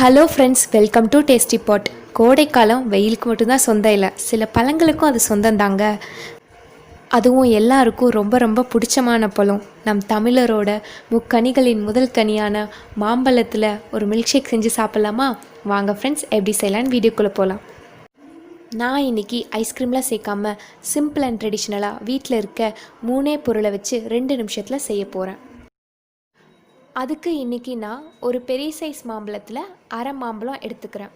Hello friends, welcome to tasty pot. கோடைக்காலம் வெயிலுக்கு மட்டும்தான் சொந்தம் இல்லை, சில பழங்களுக்கும் அது சொந்தம் தாங்க. அதுவும் எல்லாருக்கும் ரொம்ப ரொம்ப பிடிச்சமான பழம். நம் தமிழரோட முக்கனிகளின் முதல் கனியான மாம்பழத்தில் ஒரு மில்க் ஷேக் செஞ்சு சாப்பிட்லாமா? வாங்க ஃப்ரெண்ட்ஸ், எப்படி செய்யலான்னு வீடியோக்குள்ளே போகலாம். நான் இன்றைக்கி ஐஸ்கிரீம்லாம் சேர்க்காமல் சிம்பிள் அண்ட் ட்ரெடிஷ்னலாக வீட்டில் இருக்க 3 பொருளை வச்சு 2 நிமிஷத்தில் செய்ய போகிறேன். அதுக்கு இன்றைக்கி நான் ஒரு பெரிய சைஸ் மாம்பழத்தில் அரை மாம்பழம் எடுத்துக்கிறேன்.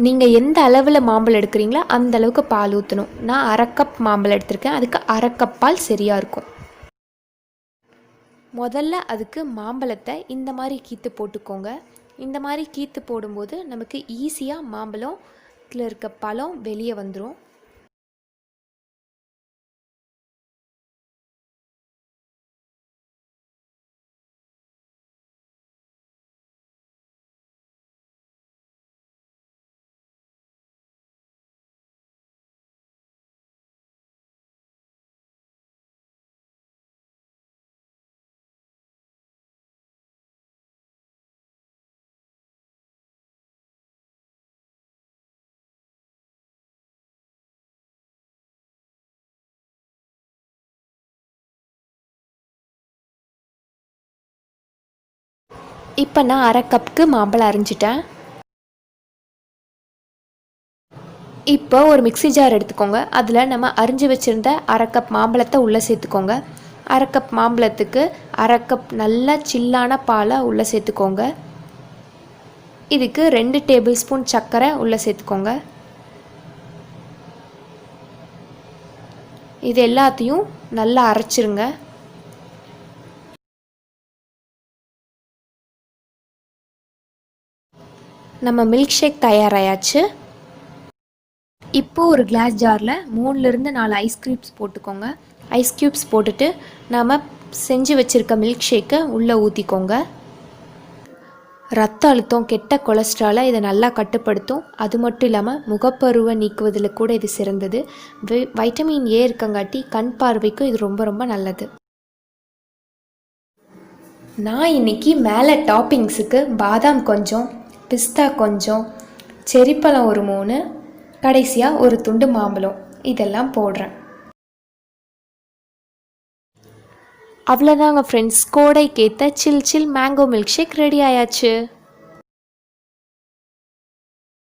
நீங்கள் எந்த அளவில் மாம்பழம் எடுக்கிறீங்களோ அந்த அளவுக்கு பால் ஊற்றணும். நான் அரை கப் மாம்பழம் எடுத்திருக்கேன், அதுக்கு அரை கப் பால் சரியாக இருக்கும். முதல்ல அதுக்கு மாம்பழத்தை இந்த மாதிரி கீற்று போட்டுக்கோங்க. இந்த மாதிரி கீற்று போடும்போது நமக்கு ஈஸியாக மாம்பழத்தில் இருக்க பழம் வெளியே வந்துடும். இப்போ நான் அரை கப்புக்கு மாம்பழம் அரிஞ்சிட்டேன். இப்போ ஒரு மிக்ஸி ஜார் எடுத்துக்கோங்க. அதில் நம்ம அரிஞ்சு வச்சுருந்த அரை கப் மாம்பழத்தை உள்ளே சேர்த்துக்கோங்க. அரை கப் மாம்பழத்துக்கு அரை கப் நல்லா சில்லான பாலை உள்ளே சேர்த்துக்கோங்க. இதுக்கு 2 டேபிள் ஸ்பூன் சர்க்கரை உள்ளே சேர்த்துக்கோங்க. இது எல்லாத்தையும் நல்லா அரைச்சிருங்க. நம்ம மில்க் ஷேக் தயாராகியாச்சு. இப்போது ஒரு கிளாஸ் ஜாரில் 3லிருந்து 4 ஐஸ்கிரீம்ஸ் போட்டுக்கோங்க. ஐஸ்கியூப்ஸ் போட்டுட்டு நாம் செஞ்சு வச்சுருக்க மில்க் ஷேக்கை உள்ளே ஊற்றிக்கோங்க. ரத்த அழுத்தம், கெட்ட கொலஸ்ட்ராலை இதை நல்லா கட்டுப்படுத்தும். அது மட்டும் இல்லாமல் முகப்பருவை நீக்குவதில் கூட இது சிறந்தது. வைட்டமின் ஏ இருக்கங்காட்டி கண் பார்வைக்கும் இது ரொம்ப ரொம்ப நல்லது. நான் இன்றைக்கி மேலே டாப்பிங்ஸுக்கு பாதாம் கொஞ்சம், பிஸ்தா கொஞ்சம், செரிப்பழம் ஒரு 3, கடைசியாக ஒரு துண்டு மாம்பழம் இதெல்லாம் போடுறேன். அவ்வளோதாங்க ஃப்ரெண்ட்ஸ், கோடைக்கேற்ற சில் சில் மேங்கோ மில்க் ஷேக் ரெடி ஆயாச்சு.